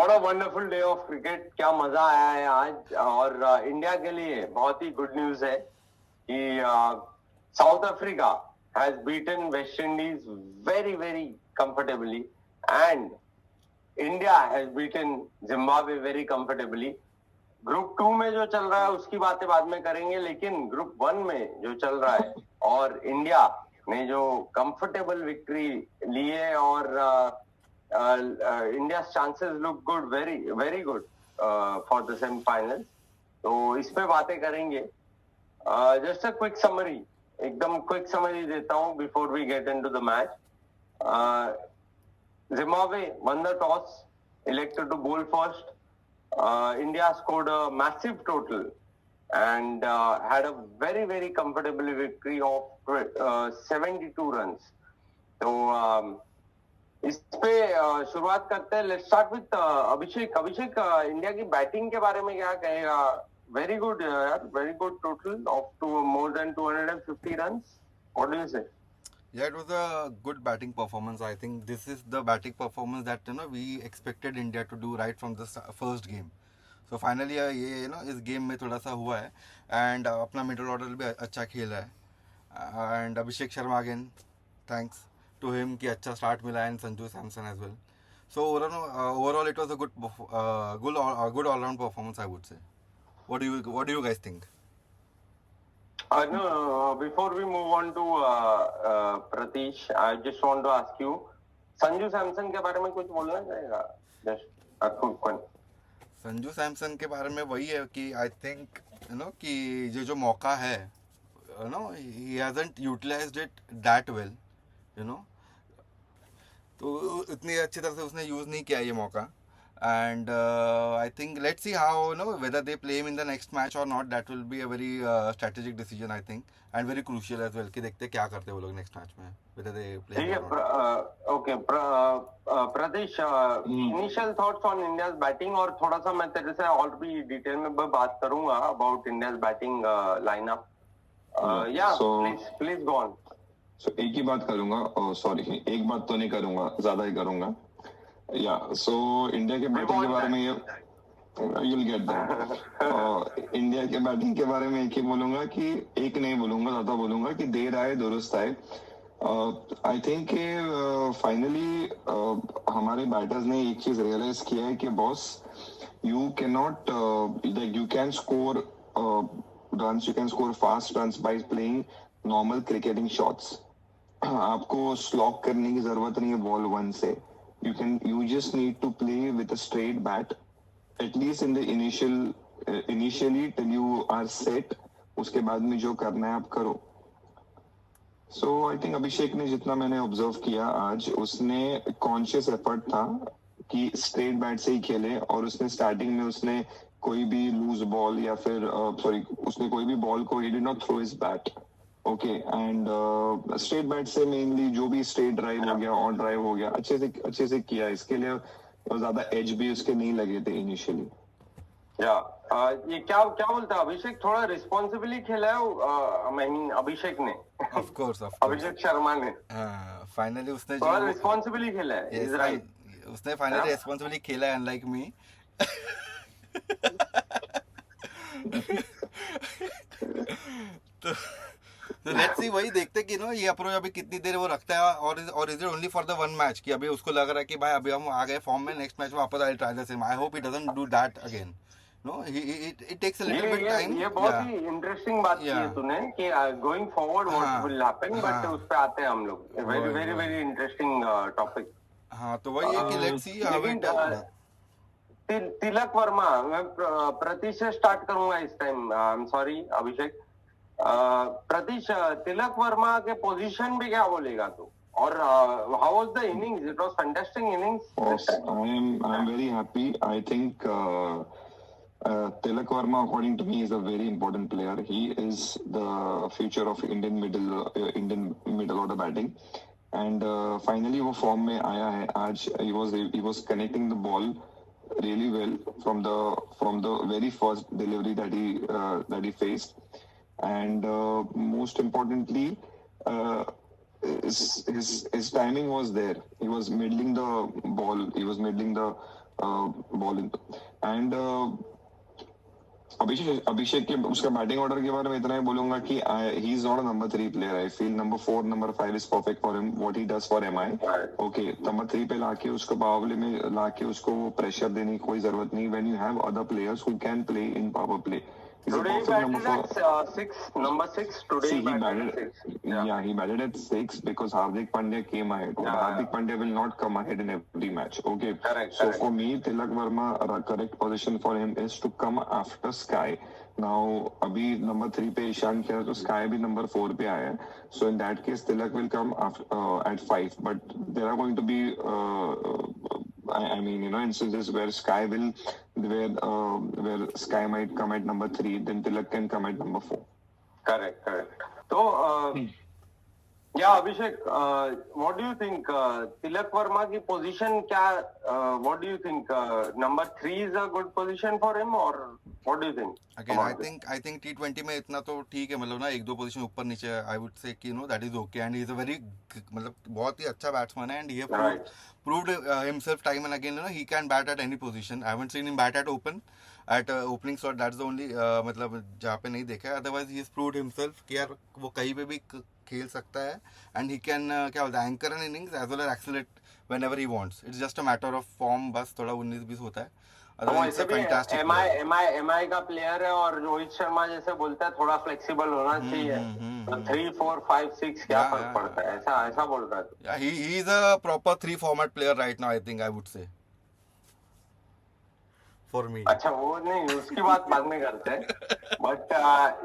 What a wonderful day of cricket. क्या मजा आया है आज. और इंडिया के लिए बहुत ही गुड न्यूज है कि south Africa has beaten West Indies very comfortably and India has beaten Zimbabwe very comfortably. Group 2 में जो चल रहा है उसकी बातें बाद में करेंगे, लेकिन ग्रुप 1 में जो चल रहा है और इंडिया ने जो कंफर्टेबल विक्ट्री ली है और India's chances look good, very good for the semi-finals. तो इस पे बातें करेंगे. Just a quick summary, एकदम quick summary देता हूँ before we get into the match. Zimbabwe won the toss, elected to bowl first. India scored a massive total and had a very comfortable victory of 72 runs. तो इस पे शुरुआत करते हैं. Let's start with Abhishek. India की batting के बारे में क्या कहेगा? वेरी गुड यार, very good total of more than 250 runs. What do you से? Yeah, it was a good batting performance. I think this is the batting performance that we expected India to do right from the first game. So finally ये इस game में थोड़ा सा हुआ है and अपना middle order भी अच्छा खेला है and Abhishek Sharma again thanks to him कि अच्छा स्टार्ट मिला and Sanju Samson as well. So overall it was a good all round performance, I would say. What do you guys think? No, before we move on to Pratish, I just want to ask you, Sanju Samson के बारे में कुछ बोलना चाहेगा? Just a quick one. Sanju Samson के बारे में वही है कि आई थिंक कि ये जो मौका है he hasn't utilized it that well, तो इतनी अच्छी तरह से उसने यूज़ नहीं किया ये मौका. And I think let's see how whether they play him in the next match or not. That will be a very strategic decision, I think, and very crucial as well. कि देखते क्या करते हैं वो लोग next match में, whether they play him or not. Okay, Pradesh, initial thoughts on India's batting और थोड़ा सा मैं तेरे से और भी डिटेल में बात करूँगा about India's batting lineup. Yeah, so, please go on. So एक ही बात करूँगा. Sorry, एक बात तो नहीं करूँगा, ज़्यादा ही करूँगा. So इंडिया के बैटिंग के बारे में you'll get that. इंडिया के बैटिंग के बारे में एक ही बोलूंगा कि एक नहीं बोलूंगा, ज्यादा बोलूंगा कि देर आए दुरुस्त आए. आई थिंक फाइनली हमारे बैटर्स ने एक चीज रियलाइज किया है कि boss you can not you can score runs, you can score fast runs by playing normal cricketing shots. आपको स्लॉक करने की जरूरत नहीं है बॉल 1 से. You just need to play with a straight bat, at least in the initially till you are set. उसके बाद में जो करना है आप करो. So I think अभिषेक ने जितना मैंने ऑब्जर्व किया आज, उसने कॉन्शियस एफर्ट था कि स्ट्रेट बैट से ही खेले और उसने स्टार्टिंग में उसने कोई भी लूज बॉल या फिर उसने कोई भी बॉल को he did not throw his bat. Okay and straight bat से मेनली जो भी स्ट्रेट ड्राइव हो गया, ऑन ड्राइव हो गया, अच्छे से किया. इसके लिए ज्यादा एज भी उसके नहीं लगे थे इनिशियली. ये क्या बोलता है अभिषेक? थोड़ा रिस्पॉन्सिबली खेला है अभिषेक ने. ऑफ कोर्स अभिषेक शर्मा ने फाइनली उसने थोड़ा रिस्पॉन्सिबली खेला है. इज राइट, उसने फाइनली रिस्पॉन्सिबली खेला है अनलाइक मी. तो लेट्स सी, वही देखते कि ये अप्रोच अभी कितनी देर वो रखता है और is it only for the 1 match कि अभी उसको लग रहा है कि भाई अभी हम आ गए फॉर्म में, नेक्स्ट मैच वापस I try the same. I hope he doesn't do that again. No, it takes a little bit time. ये बहुत ही इंटरेस्टिंग बात की है तूने कि going forward what will happen, but उस पे आते हैं हम लोग. Very interesting topic. हां, तो वही है कि let's see how it. Tilak Varma, मैं प्रतीश से स्टार्ट करूंगा इस time. I am sorry Abhishek. Pratish, Tilak Varma के पोजीशन भी क्या बोलेगा तू? और how was the innings? It was fantastic innings. Yes, I am very happy. I think Tilak Verma, according to me, is a very important player. He is the future of Indian middle order batting. And finally वो form में आया है आज. He was connecting the ball really well from the very first delivery that he faced. And most importantly, his timing was there. He was middling the ball. He was middling the ball in, and अभिषेक के उसका batting order के बारे में इतना ही बोलूंगा कि he is not a number 3 player. I feel number 4 number 5 is perfect for him. What he does for MI. Okay, number 3 पे लाके उसको पावर प्ले में लाके उसको वो प्रेशर देने की कोई जरूरत नहीं. When you have other players who can play in power play. Today he batted at number 6. Today See, he batted at 6. yeah, he batted at 6 because Hardik Pandya came ahead. Hardik Pandya will not come ahead in every match. Okay. Correct. So for me, Tilak Verma, correct position for him is to come after Sky. Now, अभी number 3 पे ईशान खेला तो Sky भी number 4 पे आया. So in that case, Tilak will come after at 5. But there are going to be I mean, instances where Sky will, where Sky might come at number 3, then Tilak can come at number 4. Correct. So, yeah, Abhishek, what do you think? Tilak Verma की position क्या? What do you think? Number 3 is a good position for him, or what do you think? Again, I think T20 में इतना तो ठीक है, मतलब ना 1-2 position ऊपर नीचे आई वुड से कि that is okay, and he is a very मतलब बहुत ही अच्छा बैट्समैन है, and he have proved himself time and again. He can bat at any position. I haven't seen him bat at opening slot. That's the only मतलब जहाँ पे नहीं देखा है. Otherwise he has proved himself कि यार वो कहीं पे भी खेल सकता है, and he can क्या बोलते हैं, anchor an innings as well as accelerate whenever he wants. It's just a matter of form. बस थोड़ा 19-20 होता है. वैसे भी एमआई का प्लेयर है, और रोहित शर्मा जैसे बोलता है थोड़ा फ्लेक्सिबल होना चाहिए. 3, 4, 5, 6 क्या फर्क पड़ता है, ऐसा बोल रहा है. He is a proper 3 format player right now, I think I would say. For me. अच्छा, वो नहीं, उसकी बात बाद में करते हैं. But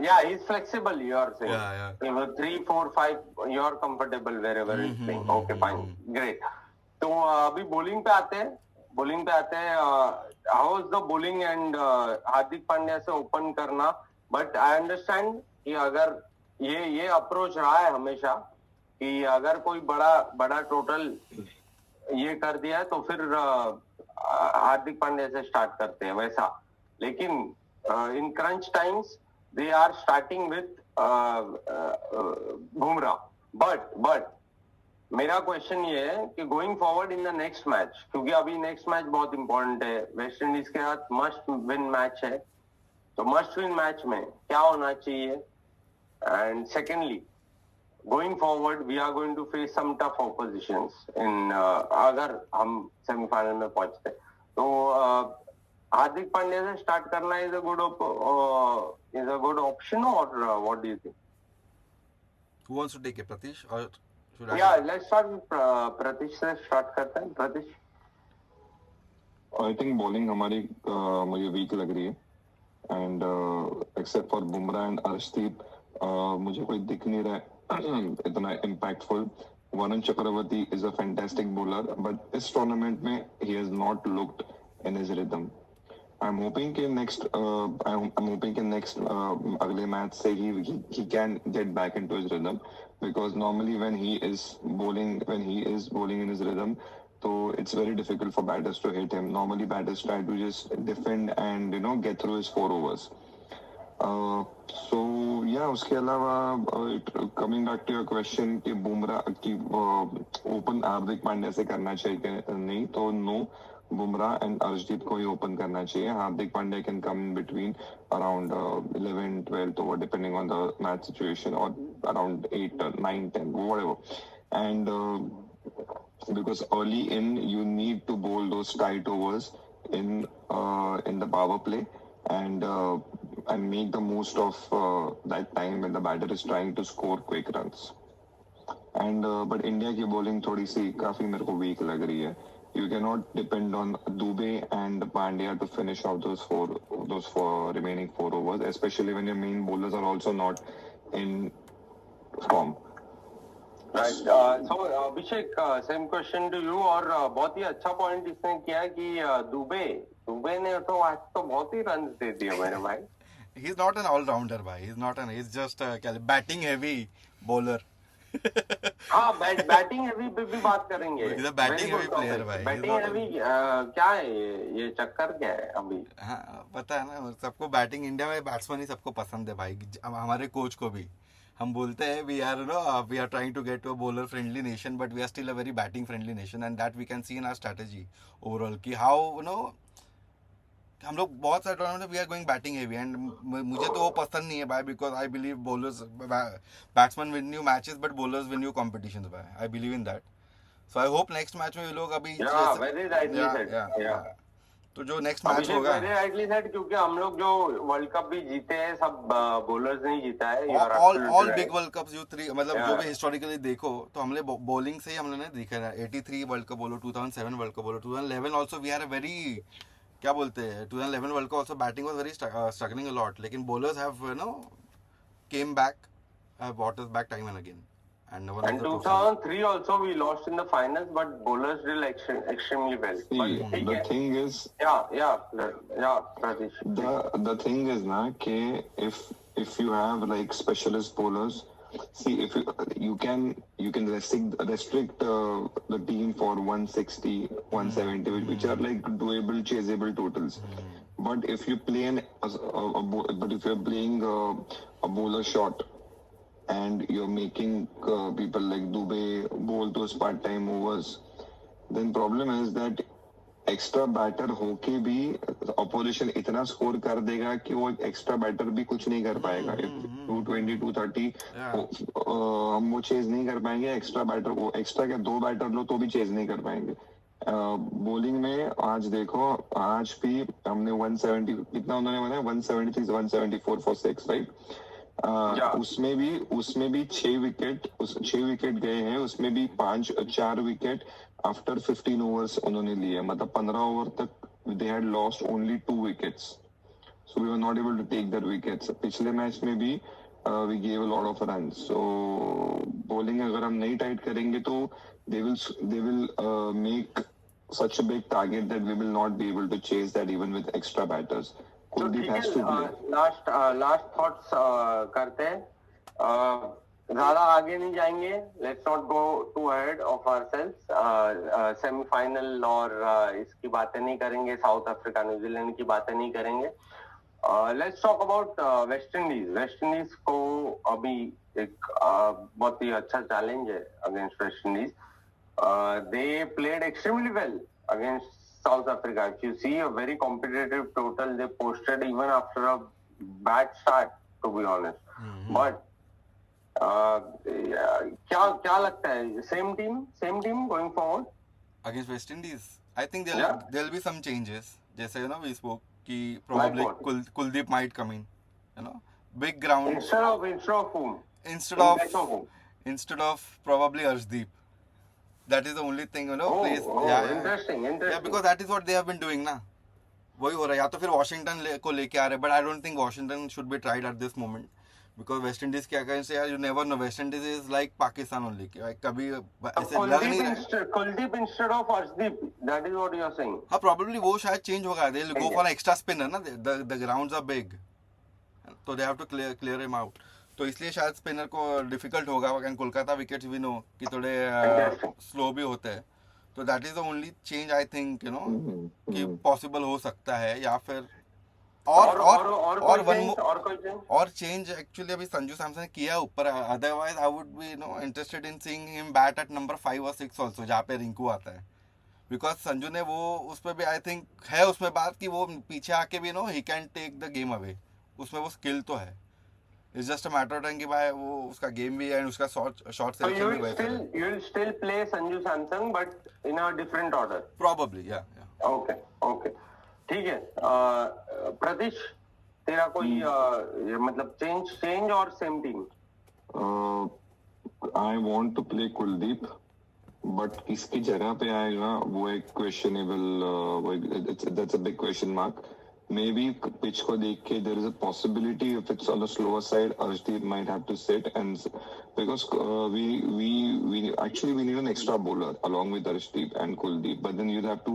yeah, he's flexible. You are saying. Yeah. 3, 4, 5, you are comfortable wherever he's playing. Okay, fine, great. तो अभी bowling पे आते हैं. How is the bowling and Hardik Pandya से ओपन करना? But I understand कि अगर ये अप्रोच रहा है हमेशा कि अगर कोई बड़ा टोटल ये कर दिया है तो फिर हार्दिक पांड्या से स्टार्ट करते हैं वैसा. लेकिन in crunch times they are starting with Bumrah. But मेरा क्वेश्चन ये है कि going forward in the next match, क्योंकि अभी नेक्स्ट मैच बहुत इंपॉर्टेंट है, वेस्ट इंडीज के साथ मस्ट विन मैच है, तो मस्ट विन मैच में क्या होना चाहिए? And secondly, going forward we are going to face some tough oppositions in, अगर हम सेमीफाइनल में पहुंचते तो हार्दिक पांड्या से स्टार्ट करना इज अ गुड ऑप्शन, और what do you think? Who wants to take it, Pratish, or should I? Yeah, let's start with Pratish से start करते हैं. Pratish, I think bowling हमारी मुझे weak लग रही है, and except for Bumrah and Arshdeep मुझे कोई दिख नहीं रहा है इतना impactful. Varun Chakravarthy is a fantastic bowler, but इस tournament में he has not looked in his rhythm. I'm hoping कि next अगले मैच से he can get back into his rhythm, because normally when he is bowling in his rhythm, so it's very difficult for batters to hit him. Normally batters try to just defend and get through his 4 overs. So yeah, उसके अलावा coming back to your question कि बुमराह की open Hardik Pandya से करना चाहिए कि नहीं, तो no, बुमराह एंड अर्शदीप को ही ओपन करना चाहिए. Hardik Pandya can come in between around 11, 12 over depending on the match situation, और around 8, 9, 10 whatever. And because early in you need to bowl those tight overs in the power play, and make the most of that time when the batter is trying to score quick runs. And but India की bowling थोड़ी सी काफी मेरे को weak लग रही है. You cannot depend on Dubey and Pandya to finish off those four remaining 4 overs, especially when your main bowlers are also not in form. Right. So Abhishek, same question to you. और बहुत ही अच्छा point इसने किया कि दुबे ने तो आज तो बहुत ही रन दे दिए मेरे भाई. He's not an all-rounder भाई. He's just a batting heavy bowler. हाँ, बैटिंग हेवी पे भी बात करेंगे. बैटिंग हेवी प्लेयर भाई. बैटिंग हेवी क्या है ये चक्कर क्या है अभी? हाँ, पता है ना सबको, बैटिंग इंडिया में बैट्समैन ही सबको पसंद है भाई, हमारे कोच को भी. हम बोलते हैं we are trying to get to a bowler friendly nation, but we are still a very batting friendly nation, and that we can see in our strategy overall कि how हम लोग बहुत सारे tournament we are going batting heavy and मुझे तो वो पसंद नहीं है भाई, because I believe bowlers batsman win you matches but bowlers win you competitions भाई, I believe in that. So I hope next match में ये लोग अभी very rightly said. तो जो नेक्स्ट मैच होगा वेरी राइटली सेड, क्योंकि हम लोग जो वर्ल्ड कप भी जीते हैं सब बॉलर्स नहीं जीता है. ऑल बिग वर्ल्ड कप्स जो 3 मतलब जो भी हिस्टोरिकली देखो तो हमने बॉलिंग से ही हमने देखा है. 83 वर्ल्ड कप बोलो, 2007 वर्ल्ड कप बोलो, 2011 also we are a very क्या बोलते हैं 2011 world cup also batting was very struggling a lot, लेकिन bowlers have came back, have brought us back time and again. And 2003 also we lost in the finals, but bowlers did extremely well. See, the thing is, Pradesh. the thing is na ke if you have like specialist bowlers, see if you can restrict the team for 160, 170, which are like doable, chaseable totals. But if you play but if you're playing a bowler shot and you're making people like Dubey bowl those part-time overs, then problem is that extra batter होके भी opposition इतना score कर देगा कि वो extra batter भी कुछ नहीं कर पाएगा. 220, 230 हम वो chase नहीं कर पाएंगे. extra batter वो extra क्या 2 batter लो तो भी chase नहीं कर पाएंगे. बॉलिंग में आज देखो, आज भी हमने 170 कितना उन्होंने बनाया, 173, 174 for 6, right? उसमें भी 6 विकेट गए हैं. उसमें भी 4 विकेट आफ्टर 15 ओवर्स उन्होंने लिए. मतलब 15 ओवर तक they had lost only 2 wickets, so we were not able to take their wickets. पिछले मैच में भी we gave a lot of run. So bowling अगर हम नहीं टाइट करेंगे तो they will make such a big target that we will not be able to chase that even with extra batters. तो ठीक है, लास्ट थॉट्स करते हैं. ज्यादा आगे नहीं जाएंगे. Let's not go too ahead of ourselves. Semifinal और इसकी बातें नहीं करेंगे, साउथ अफ्रीका न्यूजीलैंड की बातें नहीं करेंगे. Let's talk about West Indies. West Indies को अभी एक बहुत ही अच्छा चैलेंज है against West Indies. They played extremely well against South Africa. If you see a very competitive total they posted even after a bad start, to be honest. But क्या लगता है, same team going forward against West Indies? I think there'll be some changes. जैसे we spoke कि probably Kuldeep might come in, big ground instead of whom? Instead of probably Arshdeep. That is the only thing, please. Interesting. Yeah, because that is what they have been doing ना. वही हो रहा है. या तो फिर Washington को लेके आ रहे, but I don't think Washington should be tried at this moment, because West Indies क्या कहें से यार, you never know. West Indies is like Pakistan only. कभी ऐसे लग नहीं रहा. Kuldeep instead of Arshdeep, that is what you are saying. हाँ, probably वो शायद change होगा. They'll go for an extra spinner ना. The grounds are big, so they have to clear him out. तो इसलिए शायद स्पिनर को डिफिकल्ट होगा. कोलकाता विकेट्स भी नो कि थोड़े स्लो भी होते हैं. तो that is the only change I think कि पॉसिबल हो सकता है. या फिर और चेंज एक्चुअली अभी संजू सैमसन ने किया ऊपर. Otherwise I would be interested in seeing him bat at number 5 और 6 आल्सो, जहाँ पे रिंकू आता है. बिकॉज संजू ने वो उस पर भी आई थिंक है उसमें बात कि वो पीछे आके भी he can take the game away. उसमें वो स्किल तो है. It's just a matter of time कि भाई वो उसका गेम भी है and उसका शॉट सिलेक्शन भी वैसा है. You will still play Sanju Samson but in a different order. Probably, yeah. Okay. ठीक है. प्रतीश, तेरा कोई मतलब चेंज और same team? I want to play Kuldeep, but किसकी जगह पे आएगा वो एक questionable. That's a big question mark. Maybe pitch को देख के there is a possibility if it's on the slower side, Arshdeep might have to sit, and because we actually need an extra bowler along with Arshdeep and Kuldeep, but then you'd have to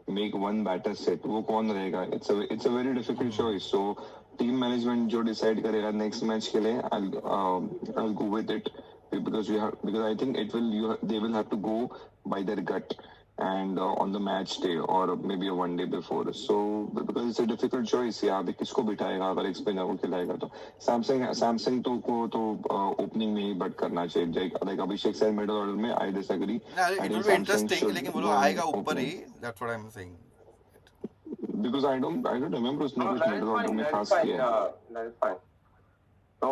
make one batter sit. वो कौन रहेगा? It's a very difficult choice. So team management जो decide करेगा next match के लिए, I'll go with it because I think they will have to go by their gut. and on the match day or maybe a one day before. So because it's a difficult choice, या अभी किसको बिठाएगा अगर एक spinner को खिलाएगा तो Samsung को opening में ही बट करना चाहिए. Like अभिषेक said middle order में I disagree. it will be interesting, लेकिन वो लोग आएगा ऊपर ही. That's what I'm saying. Because I don't remember उसने कुछ middle order में खास किया. That is fine. So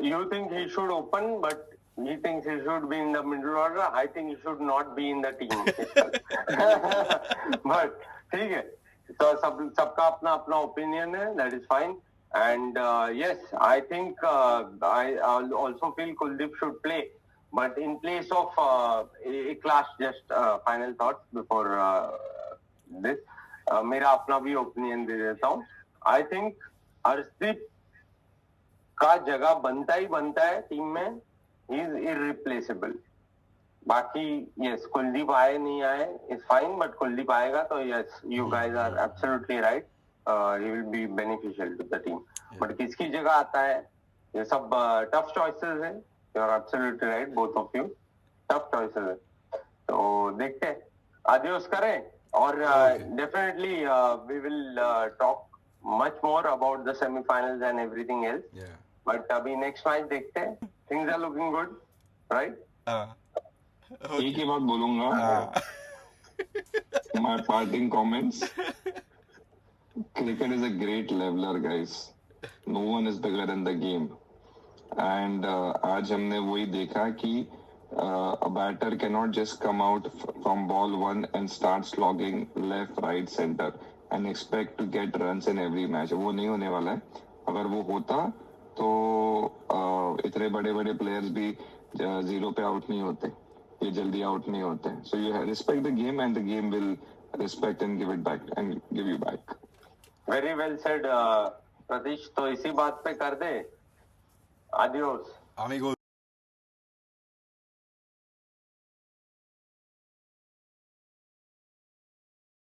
you think he should open, but he thinks he should be in the middle order. I think he should not be in the team. But ठीक है, तो सबका अपना अपना opinion है. That is fine. And yes, I think I also feel Kuldeep should play, but in place of Clash. Just final thoughts before this. मेरा अपना भी opinion दे देता हूँ. I think अर्शदीप का जगह बनता ही बनता है टीम में. He is irreplaceable. बाकी yes, कुलदीप आए नहीं आए is fine, but कुलदीप आएगा तो yes, you guys are absolutely right. He will be beneficial to the team. But किसकी जगह आता है, ये सब tough choices हैं. You are absolutely right, both of you. Tough choices हैं. तो देखते हैं, adios करें और definitely we will talk much more about the semi-finals and everything else. Yeah. But अभी next match देखते हैं. Things are looking good, right? एक ही बात बोलूंगा. My parting comments. Cricket is a great leveler, guys. No one is bigger than the game. And आज हमने वही देखा कि a batter cannot just come out from ball one and start slogging left, right, center and expect to get runs in every match. वो नहीं होने वाला है. अगर वो होता तो इतने बड़े बड़े प्लेयर्स भी जीरो पे आउट नहीं होते, ये जल्दी आउट नहीं होते. So you respect the game and the game will respect and give it back and give you back. Very well said Pratish. तो इसी बात पे कर दे. आदियोस. Amigos.